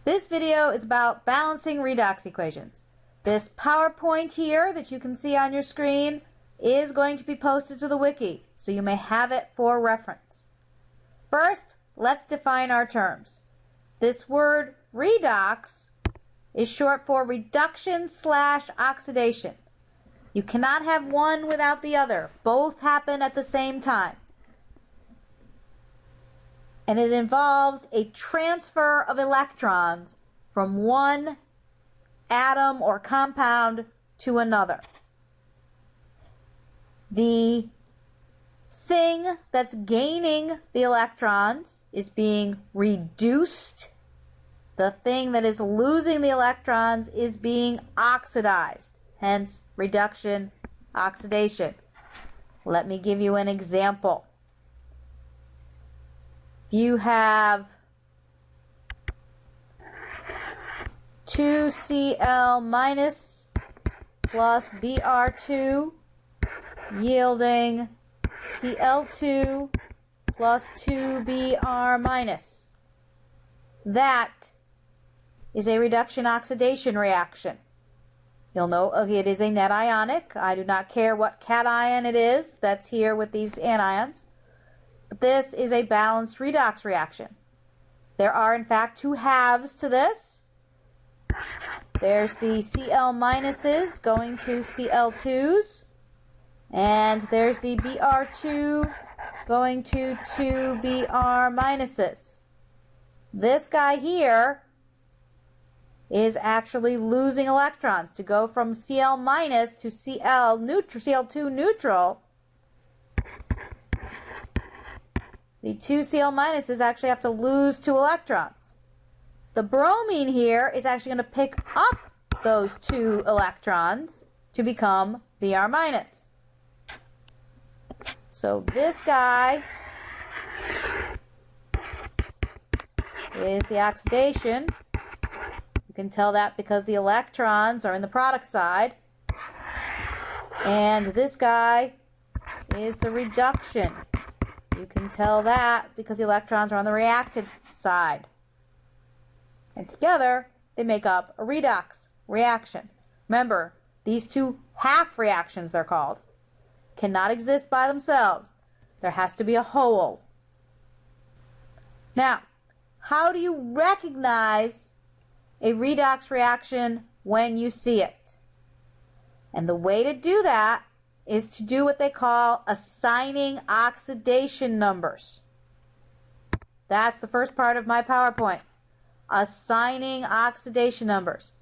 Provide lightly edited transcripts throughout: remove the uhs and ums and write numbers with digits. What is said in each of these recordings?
This video is about balancing redox equations. This PowerPoint here that you can see on your screen is going to be posted to the wiki, so you may have it for reference. First, let's define our terms. This word redox is short for reduction/oxidation. You cannot have one without the other. Both happen at the same time. And it involves a transfer of electrons from one atom or compound to another. The thing that's gaining the electrons is being reduced. The thing that is losing the electrons is being oxidized, hence reduction, oxidation. Let me give you an example. You have 2Cl minus plus Br2 yielding Cl2 plus 2Br minus. That is a reduction-oxidation reaction. You'll know it is a net ionic. I do not care what cation it is that's here with these anions. But this is a balanced redox reaction. There are, in fact, two halves to this. There's the Cl minuses going to Cl2s, and there's the Br2 going to 2Br minuses. This guy here is actually losing electrons to go from Cl minus to Cl neutral, Cl2 neutral. The two Cl minuses actually have to lose 2 electrons. The bromine here is actually going to pick up those 2 electrons to become Br minus. So this guy is the oxidation. You can tell that because the electrons are in the product side. And this guy is the reduction. You can tell that because the electrons are on the reactant side. And together, they make up a redox reaction. Remember, these two half reactions, they're called, cannot exist by themselves. There has to be a whole. Now, how do you recognize a redox reaction when you see it? And the way to do that is to do what they call assigning oxidation numbers. That's the first part of my PowerPoint. Assigning oxidation numbers.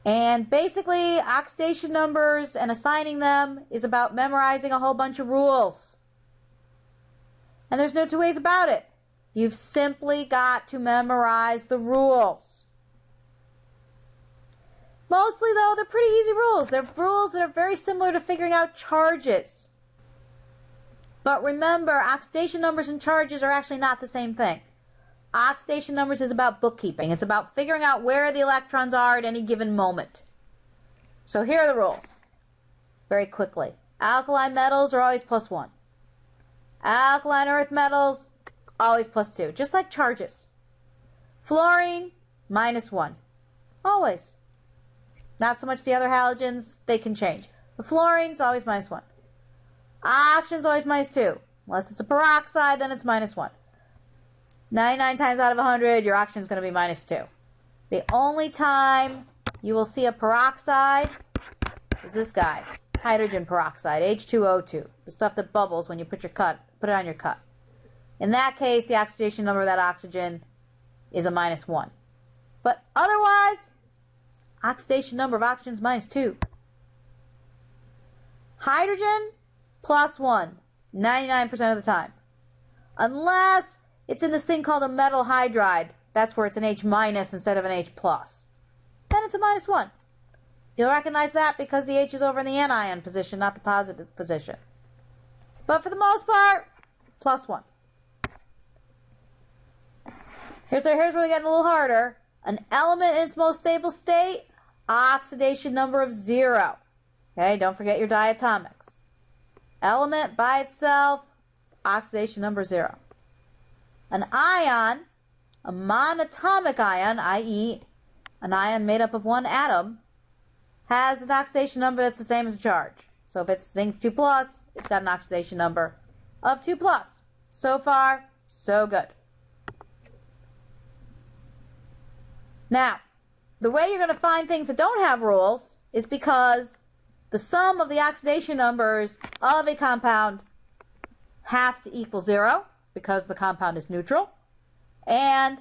And basically, oxidation numbers and assigning them is about memorizing a whole bunch of rules. And there's no two ways about it. You've simply got to memorize the rules. Mostly, though, they're pretty easy rules. They're rules that are very similar to figuring out charges. But remember, oxidation numbers and charges are actually not the same thing. Oxidation numbers is about bookkeeping. It's about figuring out where the electrons are at any given moment. So here are the rules. Very quickly. Alkali metals are always +1. Alkaline earth metals, always +2. Just like charges. Fluorine, -1. Always. Not so much the other halogens, they can change. The fluorine's always -1. Oxygen's always -2. Unless it's a peroxide, then it's -1. 99 times out of 100, your oxygen's going to be -2. The only time you will see a peroxide is this guy. Hydrogen peroxide, H2O2. The stuff that bubbles when you put it on your cut. In that case, the oxidation number of that oxygen is a -1. But otherwise, oxidation number of oxygen is -2. Hydrogen, +1, 99% of the time. Unless it's in this thing called a metal hydride. That's where it's an H- instead of an H+. Then it's a -1. You'll recognize that because the H is over in the anion position, not the positive position. But for the most part, +1. Here's where we get a little harder. An element in its most stable state, oxidation number of 0. Okay, don't forget your diatomics. Element by itself, oxidation number 0. An ion, a monatomic ion, i.e. an ion made up of one atom, has an oxidation number that's the same as a charge. So if it's zinc 2 plus, it's got an oxidation number of 2 plus. So far, so good. Now, the way you're going to find things that don't have rules is because the sum of the oxidation numbers of a compound have to equal 0 because the compound is neutral, and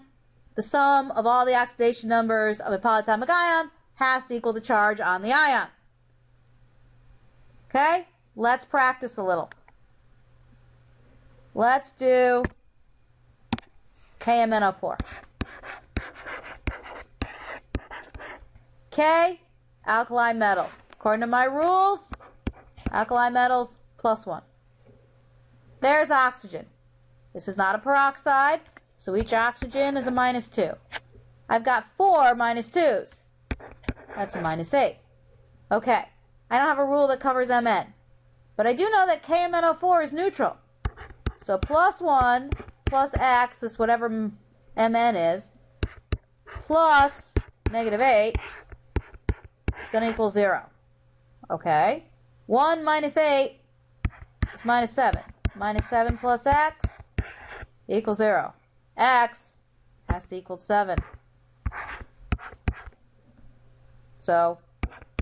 the sum of all the oxidation numbers of a polyatomic ion has to equal the charge on the ion. Okay, let's practice a little. Let's do KMNO4. K, alkali metal. According to my rules, alkali metals +1. There's oxygen. This is not a peroxide, so each oxygen is a -2. I've got 4 -2s. That's a -8. Okay, I don't have a rule that covers Mn, but I do know that KMNO4 is neutral. So +1 plus X is whatever Mn is, plus -8 is going to equal 0. Okay, 1 minus 8 is -7. -7 plus X equals 0. X has to equal 7. So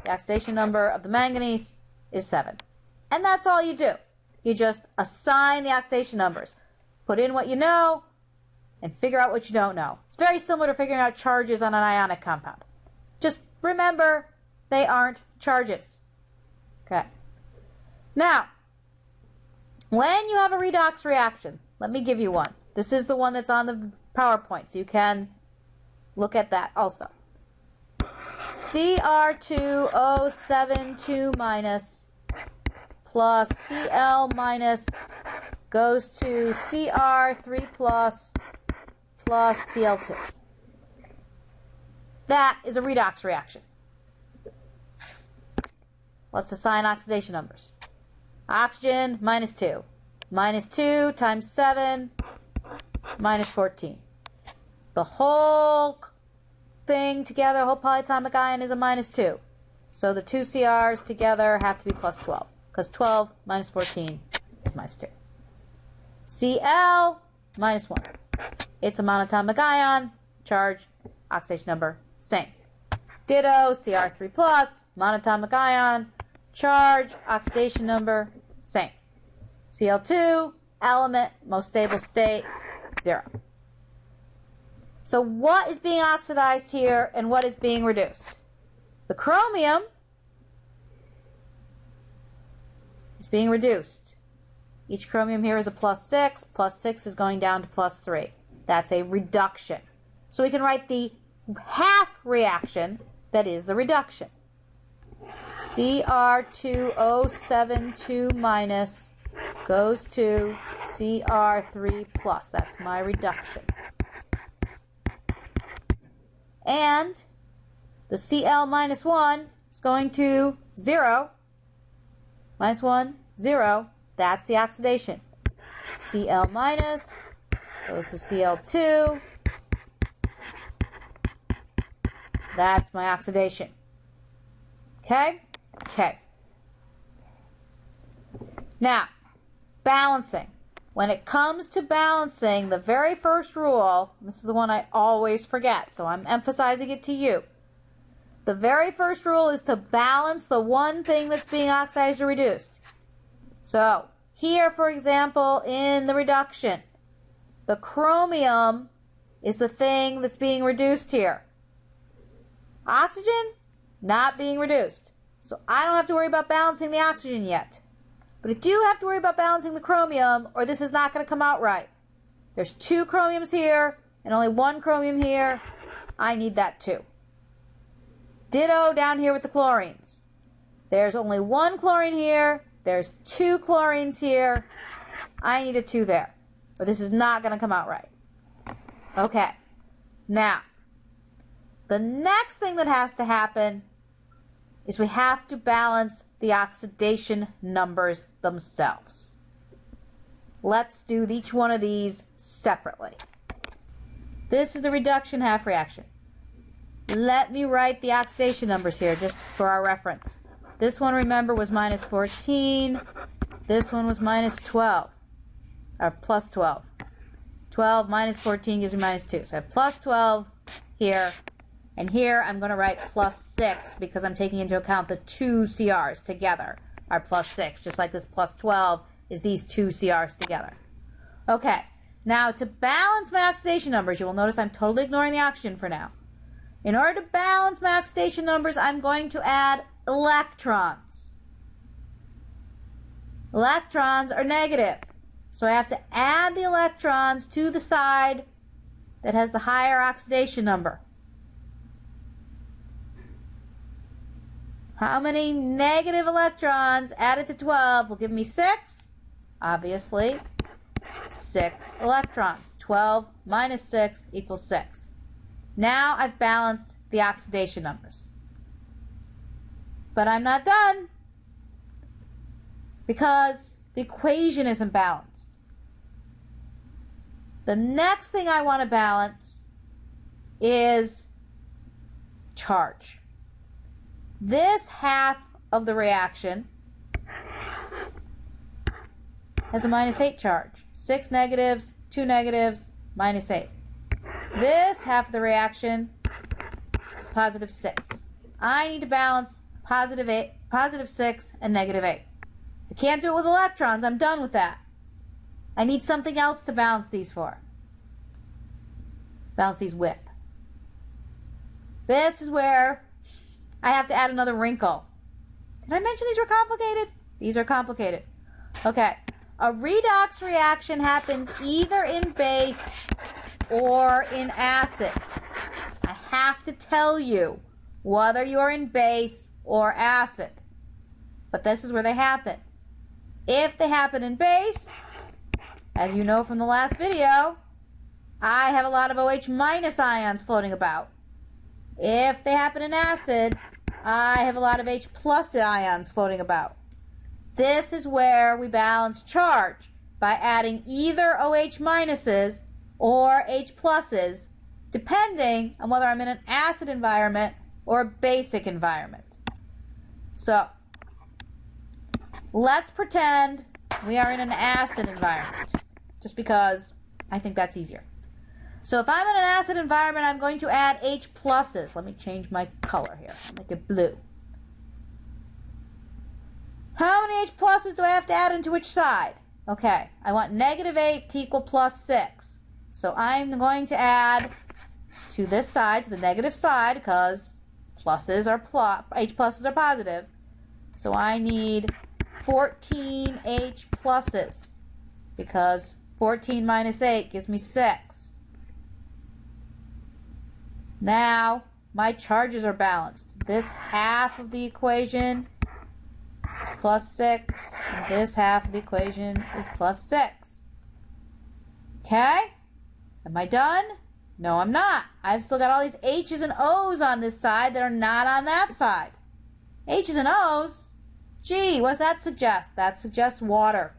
the oxidation number of the manganese is 7. And that's all you do. You just assign the oxidation numbers. Put in what you know and figure out what you don't know. It's very similar to figuring out charges on an ionic compound. Just remember, they aren't charges. Okay. Now, when you have a redox reaction, let me give you one. This is the one that's on the PowerPoint, so you can look at that also. Cr2O7 minus plus Cl minus goes to Cr3 plus Cl2. That is a redox reaction. Let's assign oxidation numbers. Oxygen, -2. -2 times 7, -14. The whole thing together, the whole polyatomic ion is a -2. So the two CRs together have to be +12, because 12 minus 14 is -2. Cl, -1. It's a monatomic ion, charge, oxidation number, same. Ditto, Cr3 plus, monatomic ion, charge, oxidation number, same. Cl2, element, most stable state, 0. So what is being oxidized here and what is being reduced? The chromium is being reduced. Each chromium here is a +6. +6 is going down to +3. That's a reduction. So we can write the half reaction that is the reduction. Cr2O7 minus goes to Cr3 plus. That's my reduction. And the Cl -1 is going to 0. -1, 0. That's the oxidation. Cl minus goes to Cl2. That's my oxidation. Okay? Okay. Now, balancing. When it comes to balancing, the very first rule, this is the one I always forget, so I'm emphasizing it to you. The very first rule is to balance the one thing that's being oxidized or reduced. So, here, for example, in the reduction, the chromium is the thing that's being reduced here. Oxygen, not being reduced. So I don't have to worry about balancing the oxygen yet. But I do have to worry about balancing the chromium, or this is not going to come out right. There's 2 chromiums here, and only 1 chromium here. I need that too. Ditto down here with the chlorines. There's only 1 chlorine here. There's 2 chlorines here. I need a 2 there. But this is not going to come out right. Okay. Now, the next thing that has to happen is we have to balance the oxidation numbers themselves. Let's do each one of these separately. This is the reduction half reaction. Let me write the oxidation numbers here just for our reference. This one, remember, was minus 14. This one was minus 12, or plus 12. 12 minus 14 gives me minus 2. So I have plus 12 here. And here I'm going to write plus 6 because I'm taking into account the two CRs together are plus 6. Just like this plus 12 is these two CRs together. Okay, now to balance my oxidation numbers, you will notice I'm totally ignoring the oxygen for now. In order to balance my oxidation numbers, I'm going to add electrons. Electrons are negative. So I have to add the electrons to the side that has the higher oxidation number. How many negative electrons added to 12 will give me 6? Obviously, 6 electrons. 12 minus 6 equals 6. Now I've balanced the oxidation numbers. But I'm not done because the equation isn't balanced. The next thing I want to balance is charge. This half of the reaction has a minus 8 charge. 6 negatives, 2 negatives, minus 8. This half of the reaction is positive 6. I need to balance positive 6 and negative 8. I can't do it with electrons. I'm done with that. I need something else to balance these for. Balance these with. This is where I have to add another wrinkle. Did I mention these were complicated? These are complicated. Okay. A redox reaction happens either in base or in acid. I have to tell you whether you're in base or acid. But this is where they happen. If they happen in base, as you know from the last video, I have a lot of OH minus ions floating about. If they happen in acid, I have a lot of H plus ions floating about. This is where we balance charge by adding either OH minuses or H pluses, depending on whether I'm in an acid environment or a basic environment. So, let's pretend we are in an acid environment, just because I think that's easier. So if I'm in an acid environment, I'm going to add H pluses. Let me change my color here. I'll make it blue. How many H pluses do I have to add into which side? Okay, I want negative 8 to equal plus 6. So I'm going to add to this side, to the negative side, because pluses are H pluses are positive. So I need 14 H pluses, because 14 minus 8 gives me 6. Now, my charges are balanced. This half of the equation is plus 6, and this half of the equation is plus 6. Okay? Am I done? No, I'm not. I've still got all these H's and O's on this side that are not on that side. H's and O's? Gee, what does that suggest? That suggests water.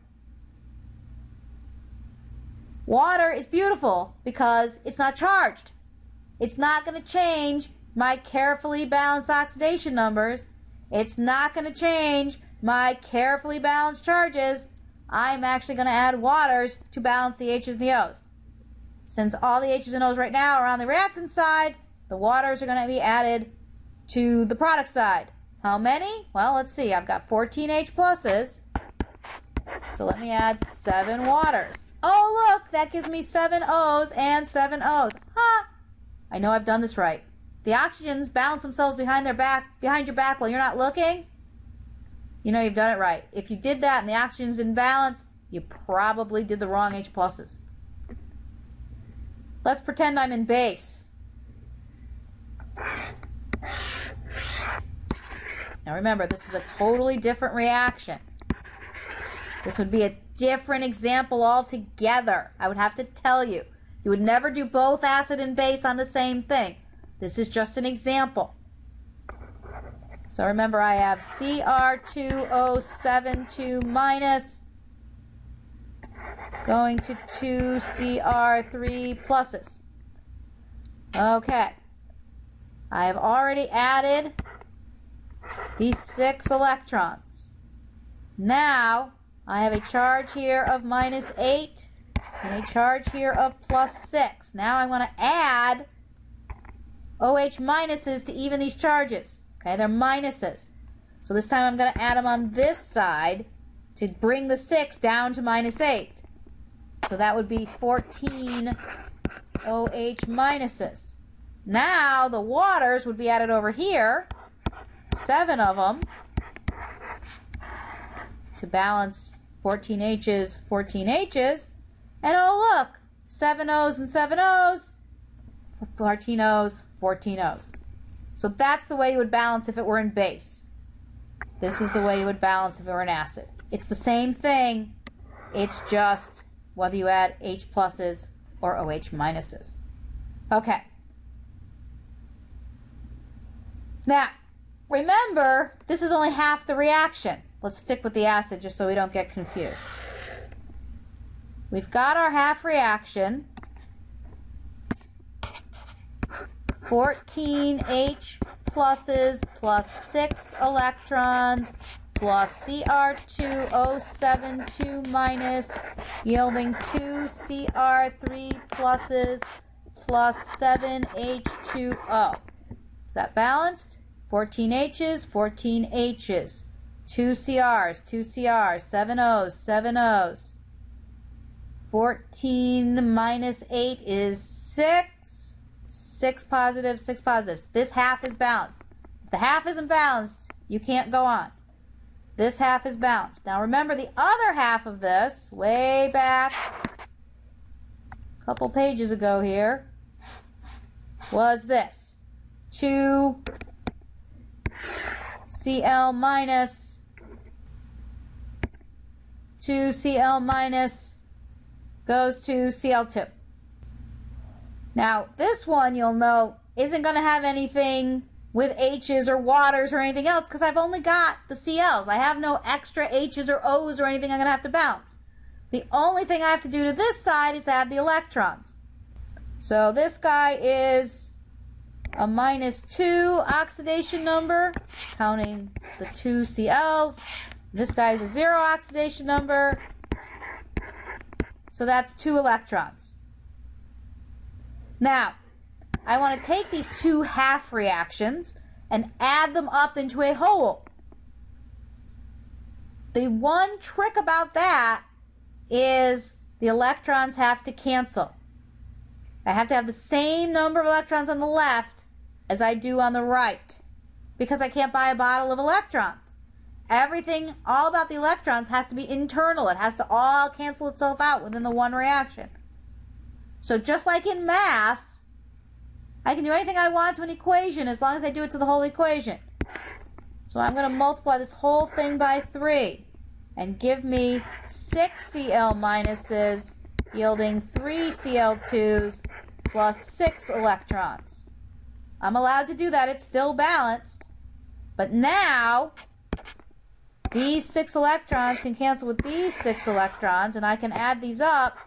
Water is beautiful because it's not charged. It's not going to change my carefully balanced oxidation numbers. It's not going to change my carefully balanced charges. I'm actually going to add waters to balance the H's and the O's. Since all the H's and O's right now are on the reactant side, the waters are going to be added to the product side. How many? Well, let's see. I've got 14 H pluses. So let me add 7 waters. Oh, look, that gives me 7 O's and 7 O's. Ha! I know I've done this right. The oxygens balance themselves behind your back while you're not looking. You know you've done it right. If you did that and the oxygens didn't balance, you probably did the wrong H pluses. Let's pretend I'm in base. Now remember, this is a totally different reaction. This would be a different example altogether. I would have to tell you. You would never do both acid and base on the same thing. This is just an example. So remember, I have Cr2O72 minus going to 2Cr3 pluses. Okay. I have already added these 6 electrons. Now, I have a charge here of -8 and a charge here of +6. Now I want to add OH minuses to even these charges. Okay, they're minuses. So this time I'm going to add them on this side to bring the 6 down to -8. So that would be 14 OH minuses. Now the waters would be added over here, 7 of them, to balance 14 H's, 14 H's. And oh look, 7 O's and 7 O's, 14 O's, 14 O's. So that's the way you would balance if it were in base. This is the way you would balance if it were in acid. It's the same thing, it's just whether you add H pluses or OH minuses. Okay. Now, remember, this is only half the reaction. Let's stick with the acid just so we don't get confused. We've got our half reaction. 14 H pluses plus 6 electrons plus Cr2O7 2 minus yielding 2 Cr3 pluses plus 7 H2O. Is that balanced? 14 H's, 14 H's. 2 Cr's, 2 Cr's, 7 O's, 7 O's. 14 minus 8 is 6. 6 positives, 6 positives. This half is balanced. If the half isn't balanced, you can't go on. This half is balanced. Now remember the other half of this, way back a couple pages ago here, was this. 2 Cl minus 2 Cl minus goes to Cl2. Now this one you'll note isn't going to have anything with H's or waters or anything else because I've only got the Cl's. I have no extra H's or O's or anything I'm going to have to balance. The only thing I have to do to this side is add the electrons. So this guy is a -2 oxidation number, counting the 2 Cl's. This guy is a 0 oxidation number, so that's 2 electrons. Now, I want to take these 2 half reactions and add them up into a whole. The one trick about that is the electrons have to cancel. I have to have the same number of electrons on the left as I do on the right, because I can't buy a bottle of electrons. Everything, all about the electrons, has to be internal. It has to all cancel itself out within the one reaction. So just like in math, I can do anything I want to an equation as long as I do it to the whole equation. So I'm going to multiply this whole thing by 3 and give me 6 Cl minuses yielding 3 Cl2s plus 6 electrons. I'm allowed to do that. It's still balanced. But now, these 6 electrons can cancel with these 6 electrons, and I can add these up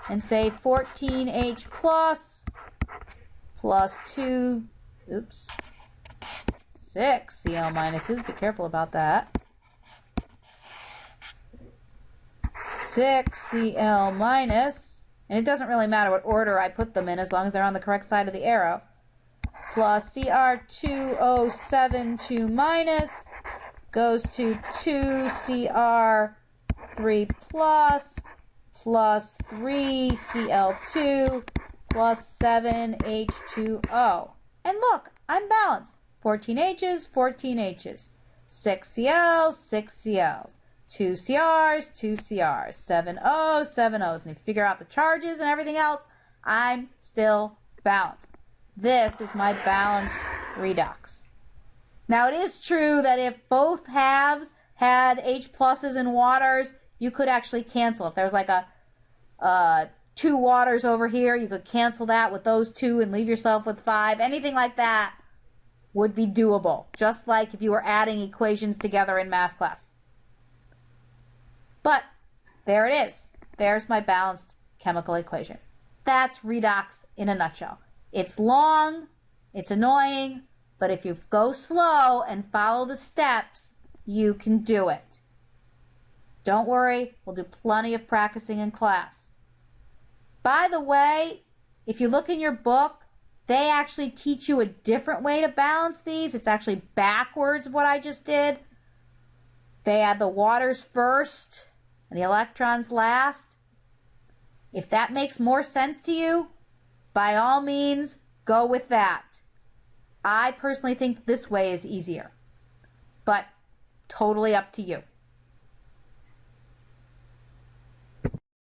and say 14H plus 2, 6 Cl minuses. Be careful about that. 6 Cl minus, and it doesn't really matter what order I put them in as long as they're on the correct side of the arrow, plus Cr2O7 2 minus goes to 2 Cr3 plus 3 Cl2 plus 7 H2O. And look, I'm balanced. 14 H's, 14 H's. 6 Cl's, 6 Cl's. 2 Cr's, 2 Cr's. 7 O's, 7 O's. And if you figure out the charges and everything else, I'm still balanced. This is my balanced redox. Now it is true that if both halves had H pluses and waters, you could actually cancel. If there was like a 2 waters over here, you could cancel that with those 2 and leave yourself with 5. Anything like that would be doable, just like if you were adding equations together in math class. But there it is. there's my balanced chemical equation. That's redox in a nutshell. It's long, it's annoying, but if you go slow and follow the steps, you can do it. Don't worry, we'll do plenty of practicing in class. By the way, if you look in your book, they actually teach you a different way to balance these. It's actually backwards of what I just did. They add the waters first and the electrons last. If that makes more sense to you, by all means, go with that. I personally think this way is easier, but totally up to you.